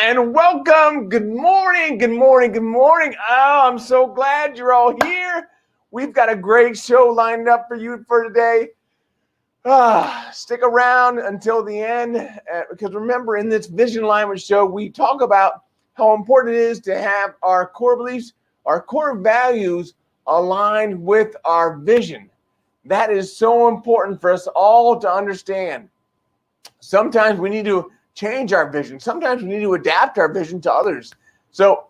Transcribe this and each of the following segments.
And welcome. Good morning. Good morning. Good morning. Oh, I'm so glad you're all here. We've got a great show lined up for you for today. Stick around until the end because remember, in this Vision Alignment show, we talk about how important it is to have our core beliefs, our core values aligned with our vision. That is so important for us all to understand. Sometimes we need to change our vision. Sometimes we need to adapt our vision to others. So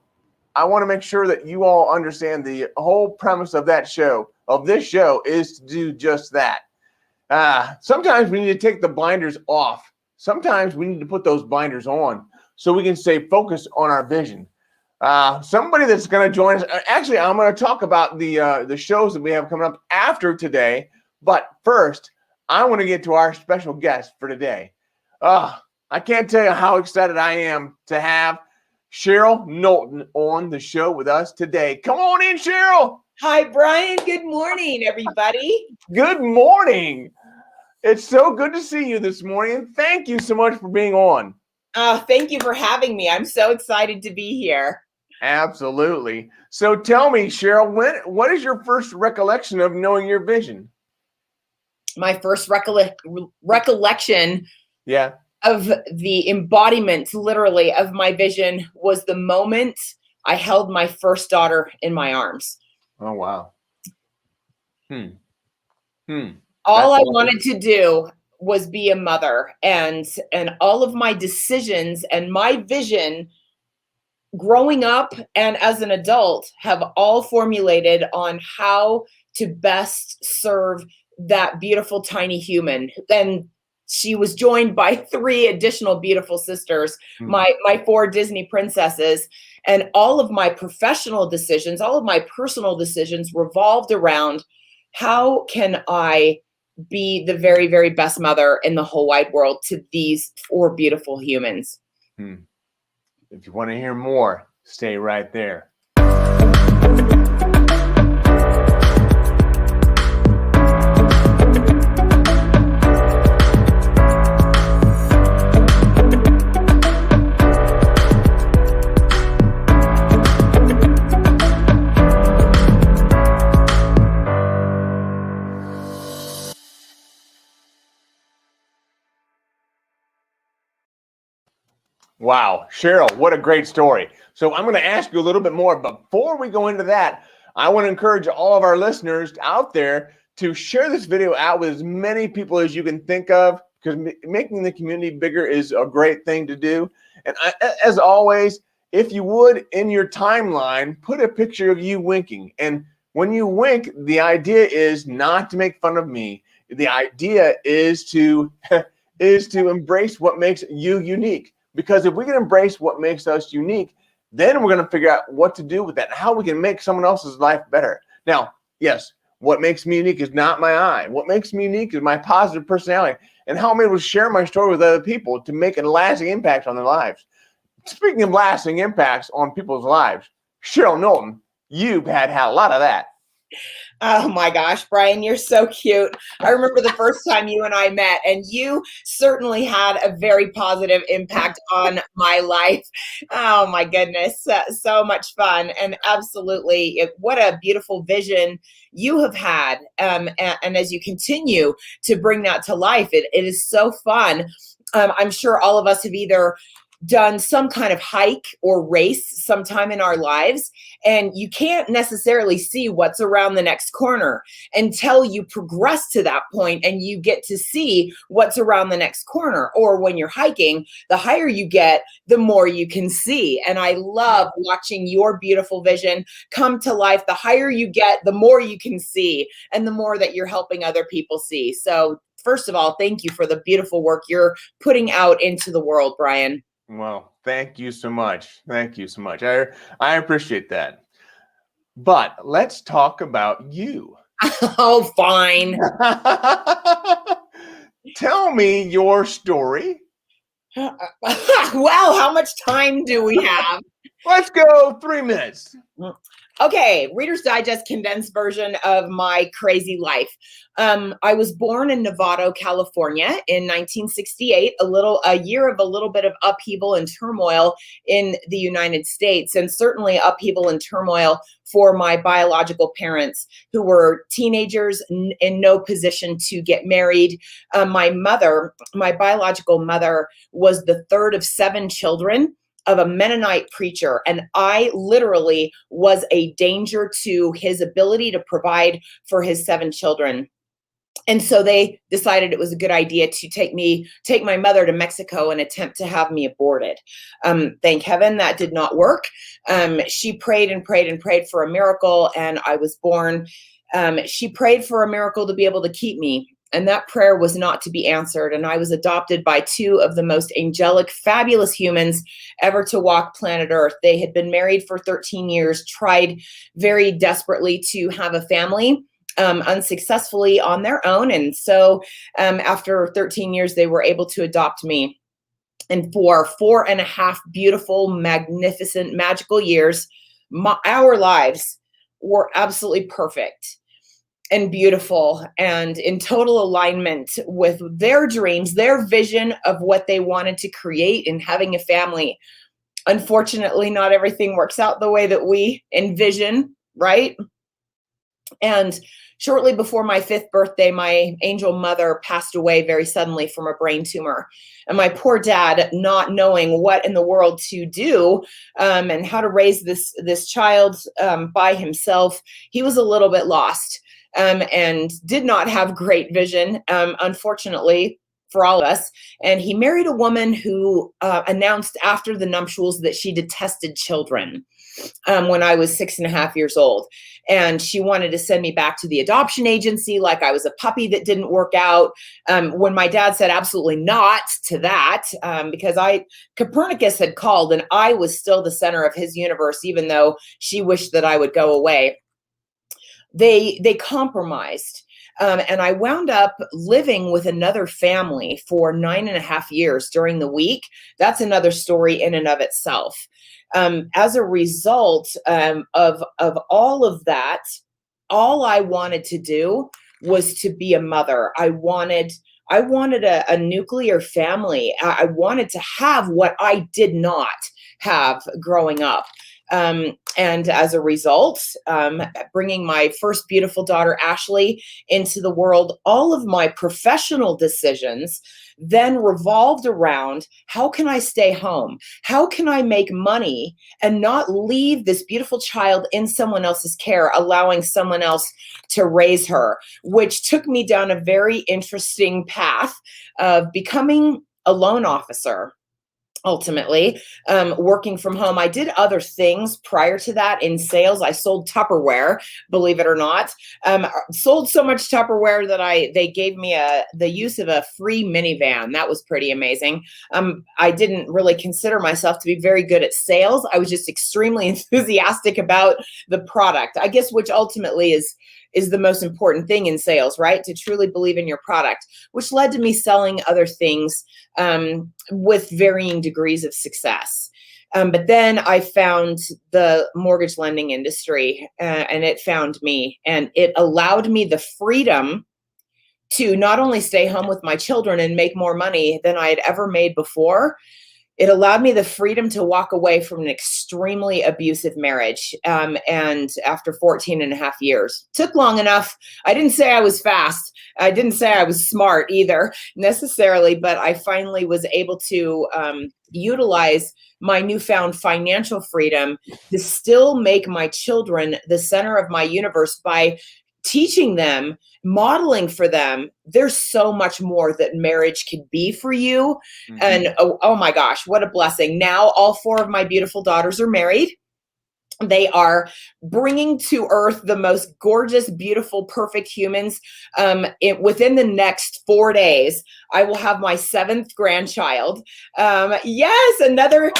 I want to make sure that you all understand the whole premise of this show is to do just that. Sometimes we need to take the blinders off. Sometimes we need to put those blinders on so we can stay focused on our vision. Somebody that's going to join us. Actually, I'm going to talk about the shows that we have coming up after today. But first, I want to get to our special guest for today. I can't tell you how excited I am to have Cheryl Knowlton on the show with us today. Come on in, Cheryl. Hi, Brian. Good morning, everybody. Good morning. It's so good to see you this morning. Thank you so much for being on. Thank you for having me. I'm so excited to be here. Absolutely. So tell me, Cheryl, what is your first recollection of knowing your vision? My first recollection of the embodiment, literally, of my vision was the moment I held my first daughter in my arms. Oh, wow. All I wanted to do was be a mother, and all of my decisions and my vision growing up and as an adult have all formulated on how to best serve that beautiful tiny human. And she was joined by 3 additional beautiful sisters, my 4 Disney princesses, and all of my professional decisions, all of my personal decisions revolved around how can I be the very, very best mother in the whole wide world to these 4 beautiful humans. If you want to hear more, stay right there. Wow, Cheryl, what a great story. So I'm going to ask you a little bit more. Before we go into that, I want to encourage all of our listeners out there to share this video out with as many people as you can think of, because making the community bigger is a great thing to do. And as always, if you would, in your timeline, put a picture of you winking. And when you wink, the idea is not to make fun of me. The idea is to embrace what makes you unique. Because if we can embrace what makes us unique, then we're going to figure out what to do with that and how we can make someone else's life better. Now, yes, what makes me unique is not my eye. What makes me unique is my positive personality and how I'm able to share my story with other people to make a lasting impact on their lives. Speaking of lasting impacts on people's lives, Cheryl Knowlton, you've had a lot of that. Oh my gosh, Brian, you're so cute. I remember the first time you and I met, and you certainly had a very positive impact on my life. Oh my goodness, so much fun. And absolutely, what a beautiful vision you have had. And as you continue to bring that to life, it is so fun. I'm sure all of us have either done some kind of hike or race sometime in our lives, and you can't necessarily see what's around the next corner until you progress to that point and you get to see what's around the next corner. Or when you're hiking, the higher you get, the more you can see. And I love watching your beautiful vision come to life. The higher you get, the more you can see, and the more that you're helping other people see. So first of all, thank you for the beautiful work you're putting out into the world, Brian. Well, thank you so much. Thank you so much. I appreciate that. But let's talk about you. Oh, fine. Tell me your story. Well, how much time do we have? Let's go 3 minutes. Okay, Reader's Digest condensed version of my crazy life. I was born in Novato, California in 1968, a year of a little bit of upheaval and turmoil in the United States, and certainly upheaval and turmoil for my biological parents, who were teenagers in no position to get married. My biological mother, was the third of 7 children of a Mennonite preacher, and I literally was a danger to his ability to provide for his 7 children. And so they decided it was a good idea to take my mother to Mexico and attempt to have me aborted. Thank heaven that did not work. She prayed and prayed and prayed for a miracle, and I was born. She prayed for a miracle to be able to keep me, and that prayer was not to be answered. And I was adopted by 2 of the most angelic, fabulous humans ever to walk planet Earth. They had been married for 13 years, tried very desperately to have a family, unsuccessfully on their own. And so after 13 years, they were able to adopt me. And for 4.5 beautiful, magnificent, magical years, our lives were absolutely perfect and beautiful and in total alignment with their dreams, their vision of what they wanted to create in having a family. Unfortunately, not everything works out the way that we envision, right? And shortly before my 5th birthday, my angel mother passed away very suddenly from a brain tumor. And my poor dad, not knowing what in the world to do and how to raise this child by himself, he was a little bit lost. And did not have great vision, unfortunately, for all of us. And he married a woman who announced after the nuptials that she detested children when I was 6.5 years old. And she wanted to send me back to the adoption agency like I was a puppy that didn't work out. When my dad said absolutely not to that, because Copernicus had called and I was still the center of his universe, even though she wished that I would go away. They compromised. And I wound up living with another family for 9.5 years during the week. That's another story in and of itself. As a result of all of that, all I wanted to do was to be a mother. I wanted a nuclear family. I wanted to have what I did not have growing up. And as a result, bringing my first beautiful daughter, Ashley, into the world, all of my professional decisions then revolved around, how can I stay home? How can I make money and not leave this beautiful child in someone else's care, allowing someone else to raise her, which took me down a very interesting path of becoming a loan officer. Ultimately, working from home. I did other things prior to that in sales. I sold Tupperware, believe it or not. Sold so much Tupperware that they gave me the use of a free minivan. That was pretty amazing. I didn't really consider myself to be very good at sales. I was just extremely enthusiastic about the product, I guess, which ultimately is the most important thing in sales, right? To truly believe in your product, which led to me selling other things with varying degrees of success. But then I found the mortgage lending industry, and it found me, and it allowed me the freedom to not only stay home with my children and make more money than I had ever made before. It allowed me the freedom to walk away from an extremely abusive marriage. And after 14 and a half years, took long enough. I didn't say I was fast. I didn't say I was smart either necessarily, but I finally was able to utilize my newfound financial freedom to still make my children the center of my universe by teaching them, modeling for them, there's so much more that marriage can be for you. Mm-hmm. And oh my gosh, what a blessing. Now all 4 of my beautiful daughters are married. They are bringing to earth the most gorgeous, beautiful, perfect humans. Within the next 4 days, I will have my 7th grandchild. Yes, another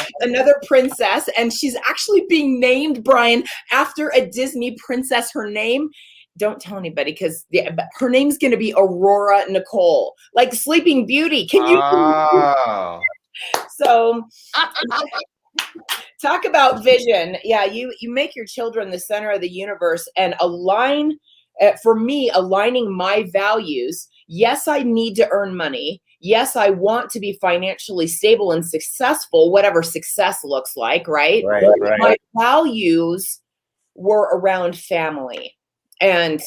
princess. And she's actually being named, Brian, after a Disney princess. Her name, don't tell anybody, because her name's going to be Aurora Nicole, like Sleeping Beauty. Can you? Oh. So talk about vision. Yeah, you make your children the center of the universe and align. For me, aligning my values. Yes, I need to earn money. Yes, I want to be financially stable and successful, whatever success looks like, right? Right. My values were around family. And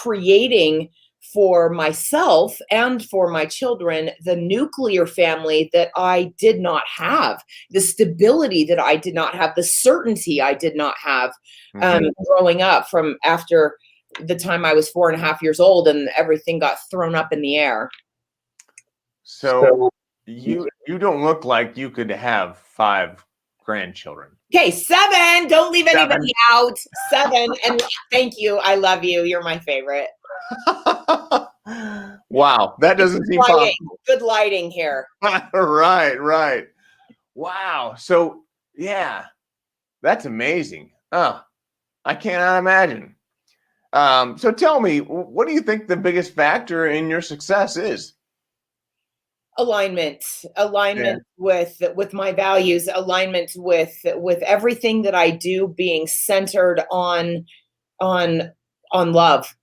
creating for myself and for my children the nuclear family that I did not have, the stability that I did not have, the certainty I did not have growing up from after the time I was 4.5 years old and everything got thrown up in the air. So you don't look like you could have 5 grandchildren. Okay, 7. Don't leave anybody out. 7. And thank you. I love you. You're my favorite. Wow, that doesn't seem possible. Good lighting here. Right. Wow. So yeah, that's amazing. I cannot imagine. So tell me, what do you think the biggest factor in your success is? Alignment with my values, alignment with everything that I do being centered on love.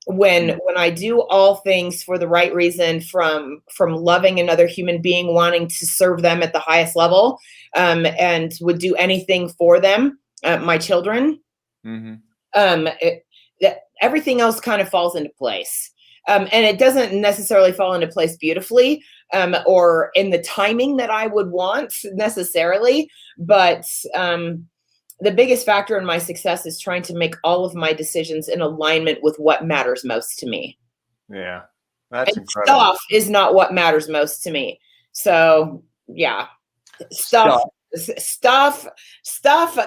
When I do all things for the right reason, from loving another human being, wanting to serve them at the highest level, and would do anything for them, my children, everything else kind of falls into place. And it doesn't necessarily fall into place beautifully, or in the timing that I would want necessarily. But the biggest factor in my success is trying to make all of my decisions in alignment with what matters most to me. Yeah, that's incredible. Stuff is not what matters most to me. So yeah, stuff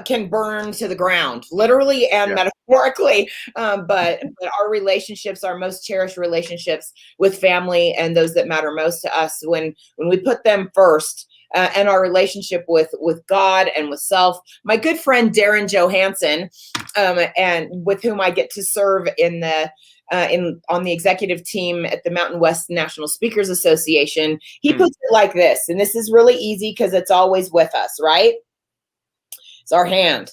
can burn to the ground, literally and metaphorically. But our relationships, our most cherished relationships with family and those that matter most to us, when we put them first, and our relationship with God and with self. My good friend Darren Johansson, and with whom I get to serve on the executive team at the Mountain West National Speakers Association, he puts it like this, and this is really easy because it's always with us, right? It's our hand.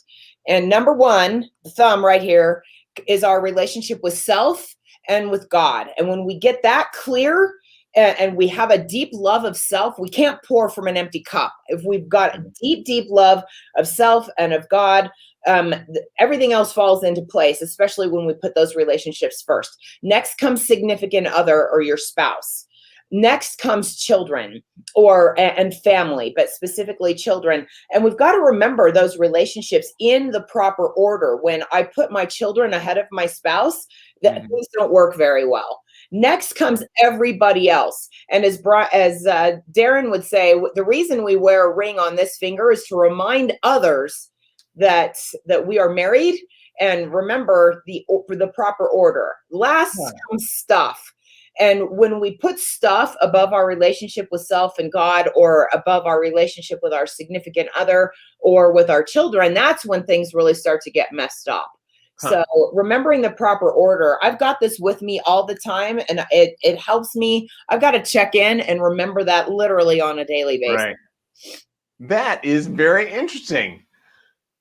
And number 1, the thumb right here, is our relationship with self and with God. And when we get that clear, and we have a deep love of self, we can't pour from an empty cup. If we've got a deep, deep love of self and of God, everything else falls into place, especially when we put those relationships first. Next comes significant other or your spouse. Next comes children and family, but specifically children. And we've got to remember those relationships in the proper order. When I put my children ahead of my spouse, that things don't work very well. Next comes everybody else. And as Darren would say, the reason we wear a ring on this finger is to remind others that we are married, and remember the proper order. Last comes stuff. And when we put stuff above our relationship with self and God, or above our relationship with our significant other or with our children, that's when things really start to get messed up. So remembering the proper order, I've got this with me all the time, and it helps me. I've got to check in and remember that literally on a daily basis. Right. That is very interesting.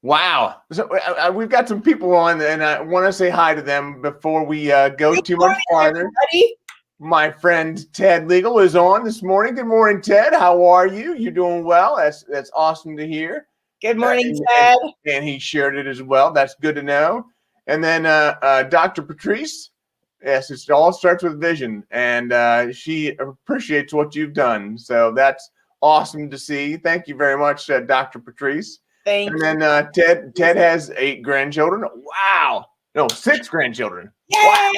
Wow. So we've got some people on, and I want to say hi to them before we go Good too much morning, farther. everybody. My friend Ted Legal is on this morning. Good morning, Ted. How are you? You doing well? That's awesome to hear. Good morning, And, Ted. and he shared it as well. That's good to know. And then Dr. Patrice. Yes, it all starts with vision, and she appreciates what you've done. So that's awesome to see. Thank you very much, Dr. Patrice. Thank And you. then Ted has 8 grandchildren. Wow. No, 6 grandchildren. Yay! Wow.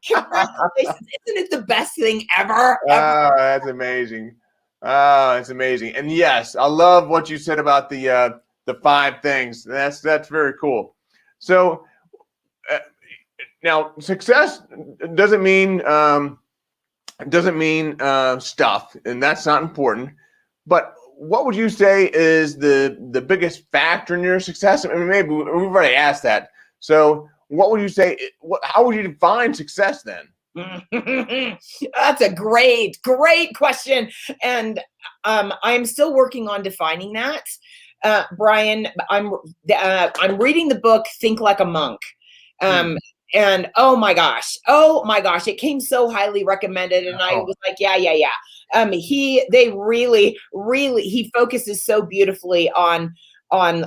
Congratulations. Isn't it the best thing ever? Oh, that's amazing. Oh, it's amazing. And yes, I love what you said about the 5 things. That's very cool. So now success doesn't mean stuff, and that's not important. But what would you say is the biggest factor in your success? I mean, maybe we've already asked that. So what would you say? How would you define success then? That's a great question, and I'm still working on defining that. Brian, I'm reading the book Think Like a Monk. And oh my gosh, it came so highly recommended, and I was like, yeah. He focuses so beautifully on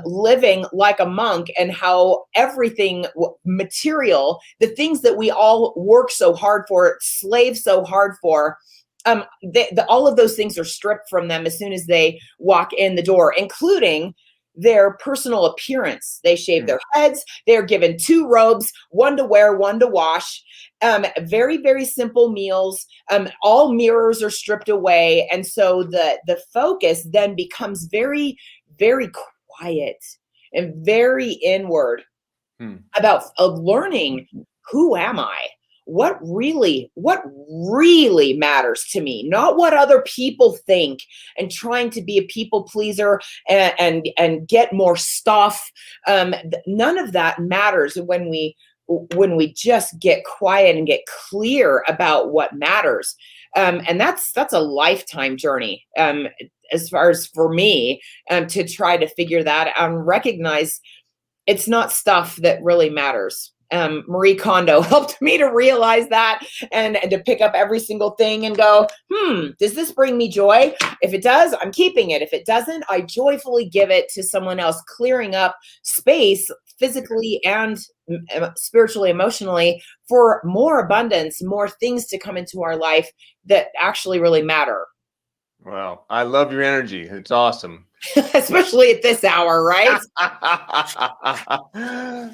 living like a monk, and how everything material, the things that we all work so hard for, slave so hard for, all of those things are stripped from them as soon as they walk in the door, including their personal appearance. They shave their heads. They're given 2 robes, one to wear, one to wash. Very, very simple meals. All mirrors are stripped away. And so the focus then becomes very, very quiet and very inward about learning, who am I? What really matters to me, not what other people think, and trying to be a people pleaser and get more stuff. None of that matters when we just get quiet and get clear about what matters. And that's a lifetime journey, as far as for me, to try to figure that out and recognize it's not stuff that really matters. Marie Kondo helped me to realize that, and to pick up every single thing and go, does this bring me joy? If it does, I'm keeping it. If it doesn't, I joyfully give it to someone else, clearing up space physically and spiritually, emotionally, for more abundance, more things to come into our life that actually really matter. Wow, I love your energy. It's awesome. Especially at this hour, right?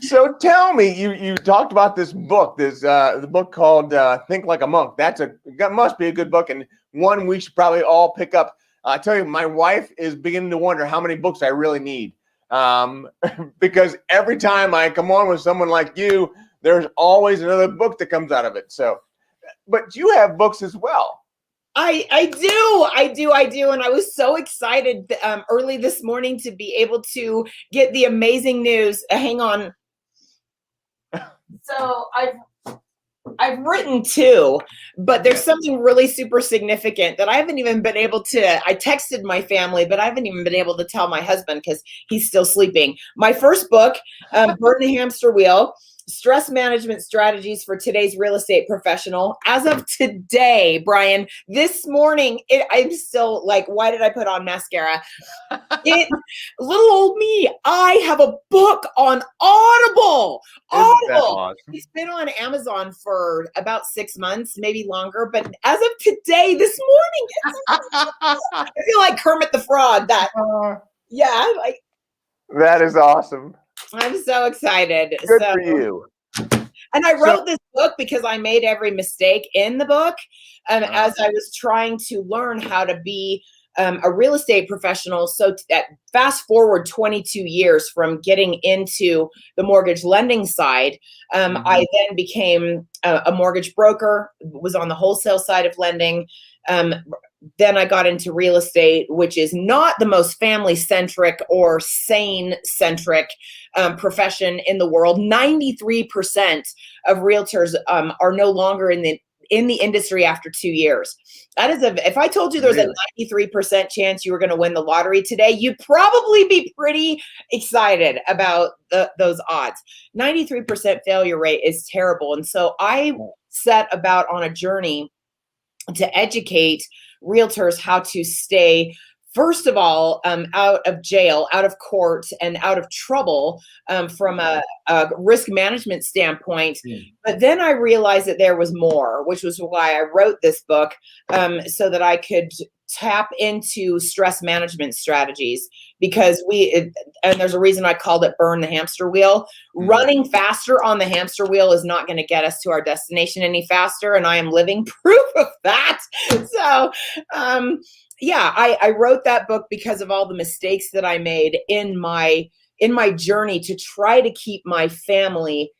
So tell me, you talked about this book, the book called Think Like a Monk. That must be a good book, and one we should probably all pick up. I tell you, my wife is beginning to wonder how many books I really need, because every time I come on with someone like you, there's always another book that comes out of it. So, but you have books as well. I do. And I was so excited early this morning to be able to get the amazing news. Hang on. So I've written 2, but there's something really super significant that I haven't even been able to. I texted my family, but I haven't even been able to tell my husband because he's still sleeping. My first book, Burn the Hamster Wheel: Stress Management Strategies for Today's Real Estate Professional. As of today, Brian, this morning, I'm still like, why did I put on mascara? Little old me, I have a book on Audible. Awesome? It's been on Amazon for about 6 months, maybe longer. But as of today, this morning, I feel like Kermit the Frog. That I'm so excited. Good for you. And I wrote this book because I made every mistake in the book, as I was trying to learn how to be a real estate professional. So fast forward 22 years from getting into the mortgage lending side, I then became a mortgage broker, was on the wholesale side of lending. Then I got into real estate, which is not the most family-centric or sane-centric profession in the world. 93% of realtors are no longer in in the industry after 2 years. That is if I told you there's a 93% chance you were going to win the lottery today, you'd probably be pretty excited about those odds. 93% failure rate is terrible. And so I set about on a journey to educate realtors how to stay, first of all, out of jail, out of court, and out of trouble from a risk management standpoint. But then I realized that there was more, which was why I wrote this book, so that I could tap into stress management strategies, because and there's a reason I called it Burn the Hamster Wheel. Running faster on the hamster wheel is not going to get us to our destination any faster, and I am living proof of that. So yeah, I wrote that book because of all the mistakes that I made in my journey to try to keep my family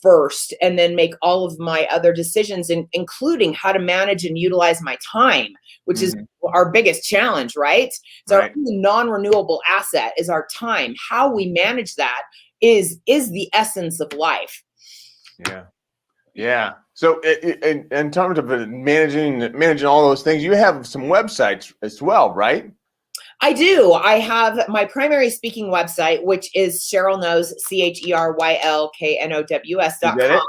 first, and then make all of my other decisions, including how to manage and utilize my time, which is our biggest challenge, right? So our non-renewable asset is our time. How we manage that is the essence of life. Yeah. Yeah. So in terms of managing all those things, you have some websites as well, right? I do. I have my primary speaking website, which is Cheryl Knows, CherylKnows.com.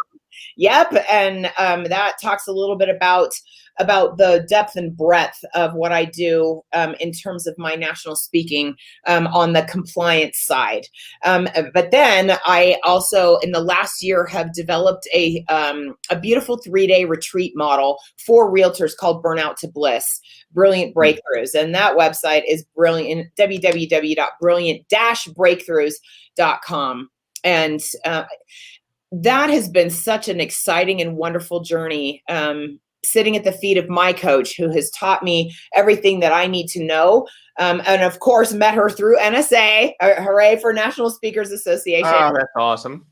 Yep. And that talks a little bit about the depth and breadth of what I do in terms of my national speaking on the compliance side. But then I also, in the last year, have developed a beautiful 3-day retreat model for realtors called Burnout to Bliss, Brilliant Breakthroughs. And that website is brilliant, www.brilliant-breakthroughs.com. And that has been such an exciting and wonderful journey, sitting at the feet of my coach, who has taught me everything that I need to know. And of course, met her through NSA. Hooray for National Speakers Association. Oh, that's awesome.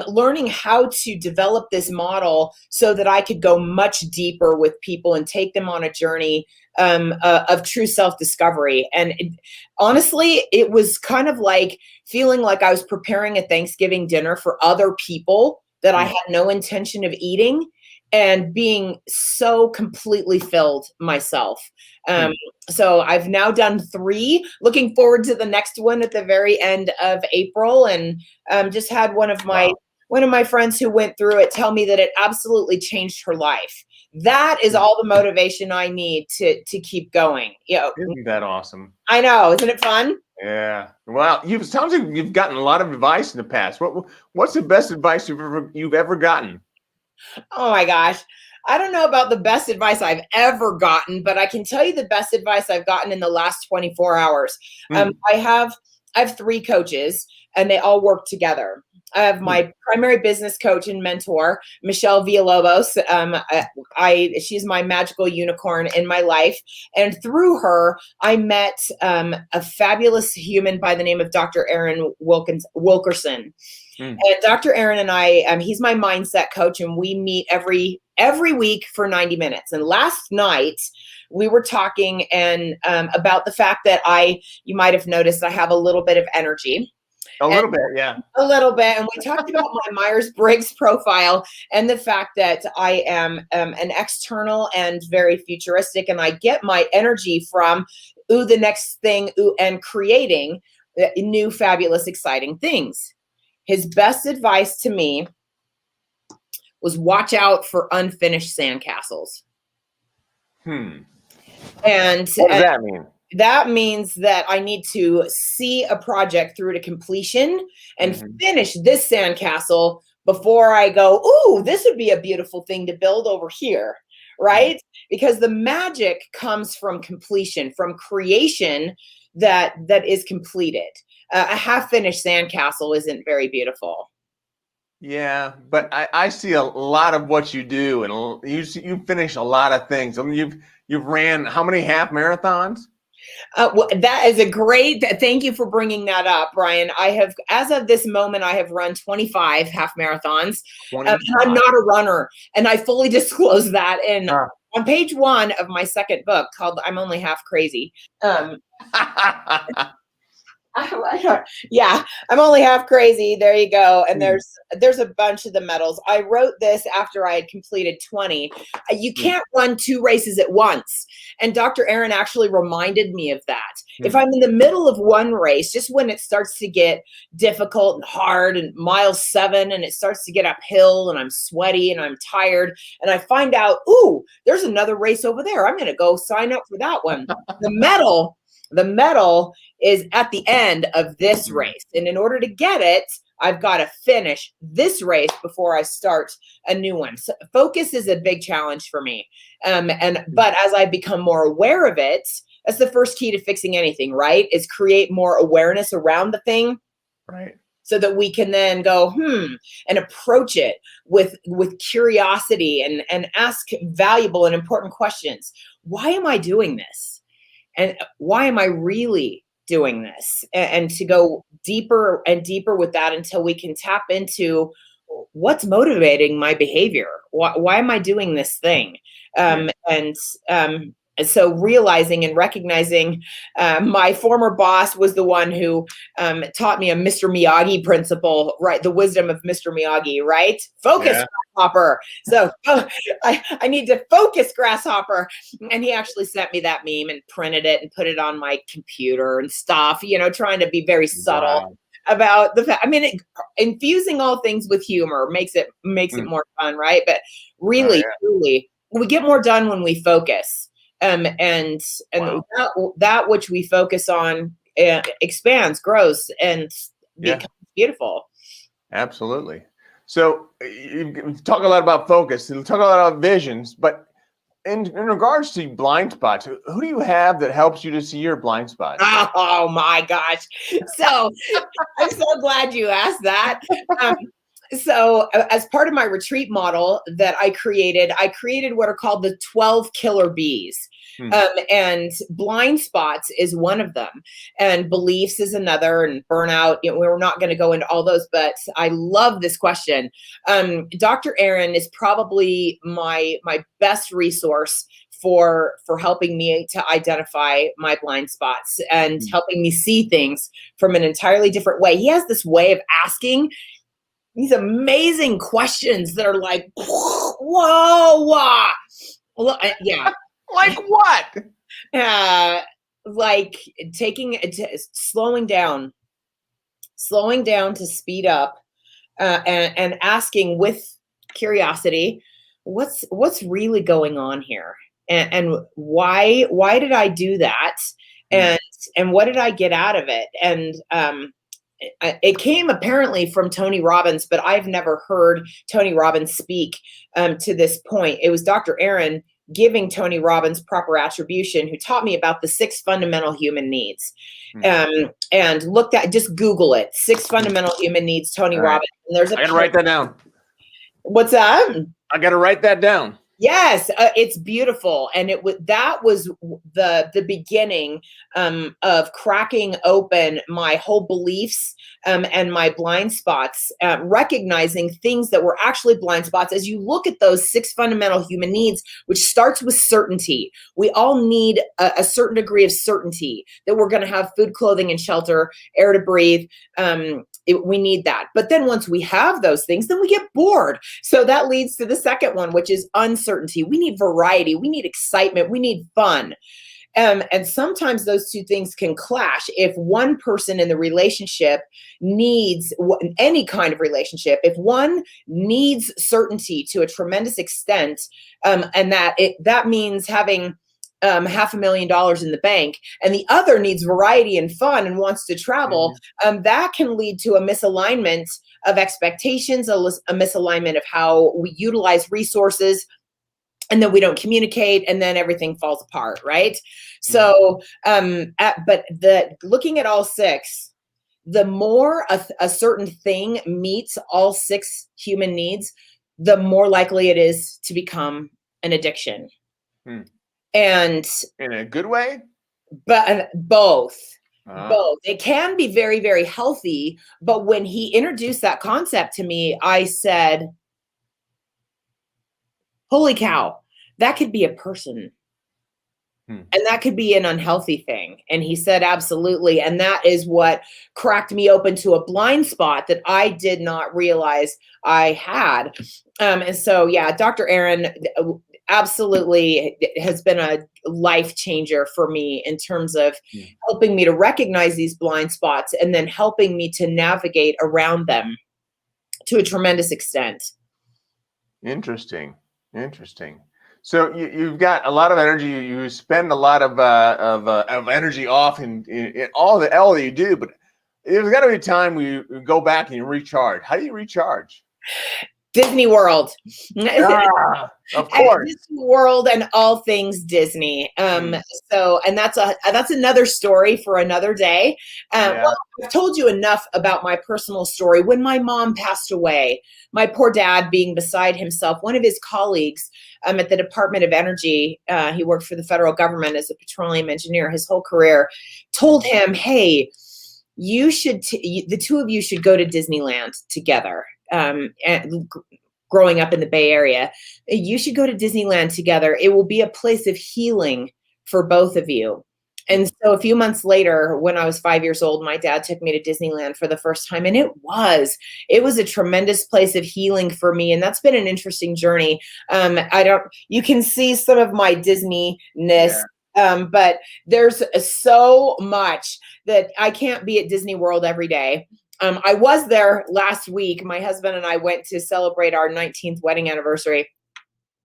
Learning how to develop this model so that I could go much deeper with people and take them on a journey of true self-discovery. And honestly, it was kind of like feeling like I was preparing a Thanksgiving dinner for other people that I had no intention of eating, and being so completely filled myself. So I've now done 3, looking forward to the next one at the very end of April. And just had one of my friends who went through it tell me that it absolutely changed her life. That is all the motivation I need to keep going. Isn't that awesome? I know. Isn't it fun? Yeah. Well, it sounds like you've gotten a lot of advice in the past. What's the best advice you've ever gotten? Oh my gosh. I don't know about the best advice I've ever gotten, but I can tell you the best advice I've gotten in the last 24 hours. I have 3 coaches, and they all work together. I have my primary business coach and mentor, Michelle Villalobos. She's my magical unicorn in my life. And through her, I met a fabulous human by the name of Dr. Aaron Wilkerson. And Dr. Aaron and I, he's my mindset coach, and we meet every week for 90 minutes. And last night we were talking about the fact that you might have noticed I have a little bit of energy. A little bit, yeah. A little bit. And we talked about my Myers-Briggs profile and the fact that I am an external and very futuristic, and I get my energy from the next thing, and creating new, fabulous, exciting things. His best advice to me was watch out for unfinished sandcastles. And what does that mean? That means that I need to see a project through to completion and finish this sandcastle before I go, ooh, this would be a beautiful thing to build over here, right? Because the magic comes from completion, from creation that is completed. A half-finished sandcastle isn't very beautiful. Yeah, but I see a lot of what you do, and you finish a lot of things. I mean, you've ran how many half marathons? Well, that is a great, thank you for bringing that up, Brian. I have, as of this moment, I have run 25 half marathons. And I'm not a runner, and I fully disclose that on page 1 of my second book called I'm Only Half Crazy. Yeah, I'm only half crazy. There you go. And Mm, there's a bunch of the medals. I wrote this after I had completed 20. You mm, can't run 2 races at once. And Dr. Aaron actually reminded me of that. If mm. I'm in the middle of one race, just when it starts to get difficult and hard and mile 7 and it starts to get uphill and I'm sweaty and I'm tired and I find out, ooh, there's another race over there. I'm going to go sign up for that one. The medal is at the end of this Mm. race. And in order to get it, I've got to finish this race before I start a new one. So focus is a big challenge for me. But as I become more aware of it, that's the first key to fixing anything, right? Is create more awareness around the thing Right. so that we can then go, and approach it with curiosity and ask valuable and important questions. Why am I doing this? And why am I really doing this? And to go deeper and deeper with that until we can tap into what's motivating my behavior. Why am I doing this thing? Yeah. And so realizing and recognizing, my former boss was the one who taught me a Mr. Miyagi principle, right? The wisdom of Mr. Miyagi, right? Focus, Yeah. grasshopper. So I need to focus, grasshopper. And he actually sent me that meme and printed it and put it on my computer and stuff, trying to be very subtle Wow. about the fact. I mean, infusing all things with humor makes it Mm. more fun, right? But Oh, really, yeah. truly, we get more done when we focus. And Wow. that which we focus on expands, grows, and Yeah. becomes beautiful. Absolutely. So you talk a lot about focus, you talk a lot about visions, but in regards to blind spots, who do you have that helps you to see your blind spots? Oh my gosh! So I'm so glad you asked that. Um, so as part of my retreat model that I created what are called the 12 killer bees. Hmm. And blind spots is one of them, and beliefs is another, and burnout. We're not going to go into all those, but I love this question. Dr. Aaron is probably my best resource for helping me to identify my blind spots and helping me see things from an entirely different way. He has this way of asking these amazing questions that are like, whoa, wow. Well, yeah. Like what? Like slowing down to speed up, and asking with curiosity, what's really going on here, and why did I do that, Hmm. and what did I get out of it, and it came apparently from Tony Robbins, but I've never heard Tony Robbins speak to this point. It was Dr. Aaron giving Tony Robbins proper attribution, who taught me about the 6 fundamental human needs. And just Google it, 6 fundamental human needs, Tony All right. Robbins. And there's I got to write that down. What's that? I got to write that down. Yes, it's beautiful, and that was the beginning of cracking open my whole beliefs, and my blind spots, recognizing things that were actually blind spots. As you look at those 6 fundamental human needs, which starts with certainty, we all need a certain degree of certainty that we're going to have food, clothing, and shelter, air to breathe. We need that. But then once we have those things, then we get bored. So that leads to the second one, which is uncertainty. We need variety. We need excitement. We need fun. And sometimes those two things can clash. If one person in the relationship needs, any kind of relationship, if one needs certainty to a tremendous extent, and that means having $500,000 in the bank, and the other needs variety and fun and wants to travel, that can lead to a misalignment of expectations, a misalignment of how we utilize resources, and then we don't communicate, and then everything falls apart, right? So, but looking at all 6, the more a certain thing meets all 6 human needs, the more likely it is to become an addiction. And In a good way? but both. It can be very, very healthy, but when he introduced that concept to me, I said, holy cow, that could be a person. And that could be an unhealthy thing. And he said, absolutely. And that is what cracked me open to a blind spot that I did not realize I had. And so, yeah, Dr. Aaron absolutely has been a life changer for me in terms of helping me to recognize these blind spots and then helping me to navigate around them to a tremendous extent. Interesting. So you've got a lot of energy. You spend a lot of energy off in all that you do, but there's got to be a time where you go back and you recharge. How do you recharge? Disney World. Of course. Disney World and all things Disney. So, and that's another story for another day. Well, I've told you enough about my personal story. When my mom passed away, my poor dad being beside himself, one of his colleagues at the Department of Energy, he worked for the federal government as a petroleum engineer his whole career, told him, hey, you should, the two of you should go to Disneyland together. And growing up in the Bay Area, you should go to Disneyland together. It will be a place of healing for both of you. And so a few months later, when I was 5 years old, my dad took me to Disneyland for the first time. And it was a tremendous place of healing for me. And that's been an interesting journey. You can see some of my Disney-ness, but there's so much that I can't be at Disney World every day. I was there last week. My husband and I went to celebrate our 19th wedding anniversary.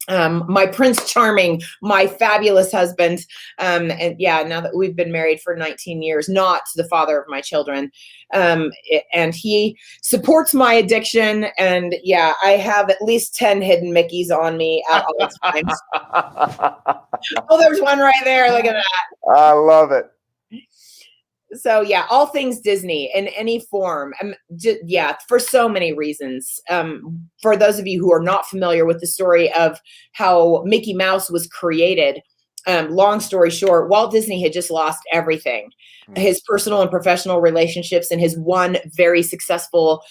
My Prince Charming, my fabulous husband. And yeah, now that we've been married for 19 years, not the father of my children. And he supports my addiction. And yeah, I have at least 10 hidden Mickeys on me at all times. Oh, there's one right there. Look at that. I love it. So yeah, all things Disney in any form. For so many reasons. For those of you who are not familiar with the story of how Mickey Mouse was created, long story short, Walt Disney had just lost everything. His personal and professional relationships and his one very successful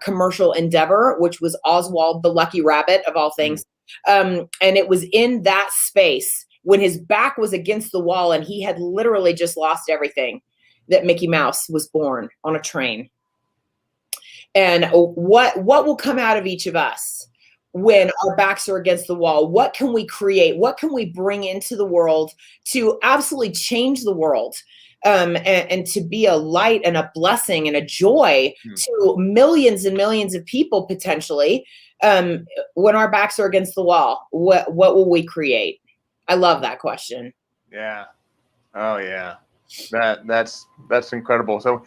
commercial endeavor, which was Oswald the Lucky Rabbit of all things. And it was in that space when his back was against the wall and he had literally just lost everything, that Mickey Mouse was born on a train. And what will come out of each of us when our backs are against the wall? What can we create? What can we bring into the world to absolutely change the world? And to be a light and a blessing and a joy to millions and millions of people potentially. When our backs are against the wall, what will we create? I love that question. Yeah. Oh yeah. That's incredible. So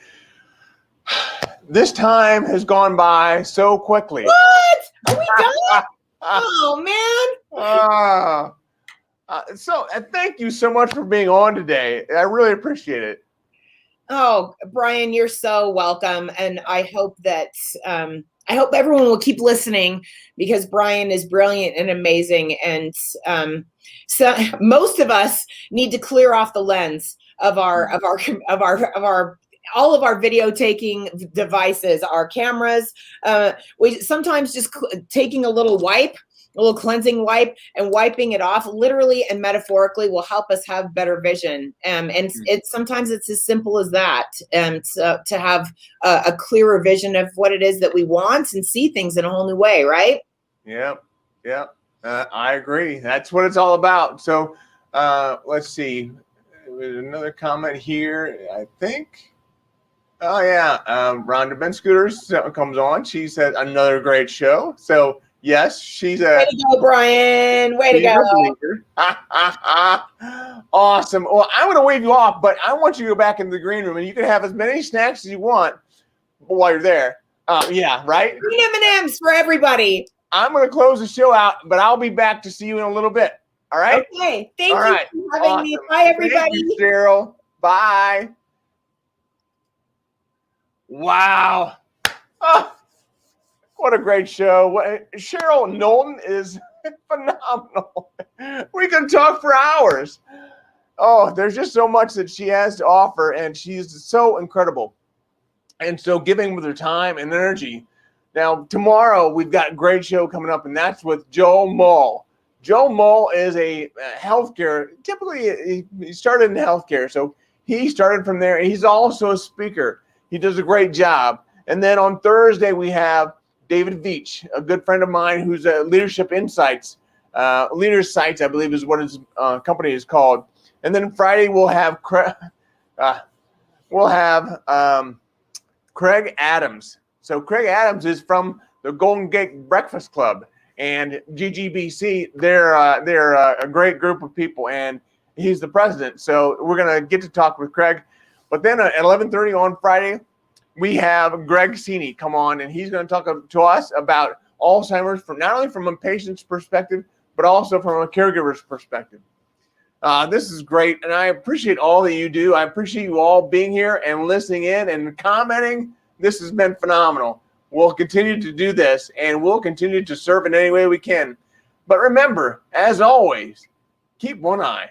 this time has gone by so quickly. What? Are we done? Oh man. So thank you so much for being on today. I really appreciate it. Oh, Brian, you're so welcome. And I hope that everyone will keep listening because Brian is brilliant and amazing. And so most of us need to clear off the lens of our all of our video taking devices, our cameras. We sometimes just taking a little cleansing wipe and wiping it off literally and metaphorically will help us have better vision. And sometimes it's as simple as that. So to have a clearer vision of what it is that we want and see things in a whole new way, right? Yep. I agree. That's what it's all about. So let's see. There's another comment here, I think. Oh yeah, Rhonda Ben Scooters comes on. She said another great show. So yes, she's a way to go, Brian. Way to go. Awesome. Well, I'm going to wave you off, but I want you to go back into the green room, and you can have as many snacks as you want while you're there. Yeah, right. Green M&Ms for everybody. I'm going to close the show out, but I'll be back to see you in a little bit. All right. Okay. Thank you for having me. Bye, everybody. Thank you, Cheryl. Bye. Wow. Oh, what a great show. Cheryl Knowlton is phenomenal. We can talk for hours. Oh, there's just so much that she has to offer, and she's so incredible. And so giving with her time and energy. Now, tomorrow, we've got a great show coming up, and that's with Joel Mull. Joe Mull is a healthcare. Typically, he started in healthcare, so he started from there. He's also a speaker. He does a great job. And then on Thursday, we have David Veach, a good friend of mine who's a Leadership Insights, Leaders Sites, I believe is what his company is called. And then Friday, we'll have Craig Adams. So Craig Adams is from the Golden Gate Breakfast Club and GGBC. They're a great group of people, and he's the president. So we're gonna get to talk with Craig. But then at 11:30 on Friday, we have Greg Sini come on, and he's going to talk to us about Alzheimer's from not only from a patient's perspective, but also from a caregiver's perspective. This is great, and I appreciate all that you do. I appreciate you all being here and listening in and commenting. This has been phenomenal. We'll continue to do this, and we'll continue to serve in any way we can. But remember, as always, keep one eye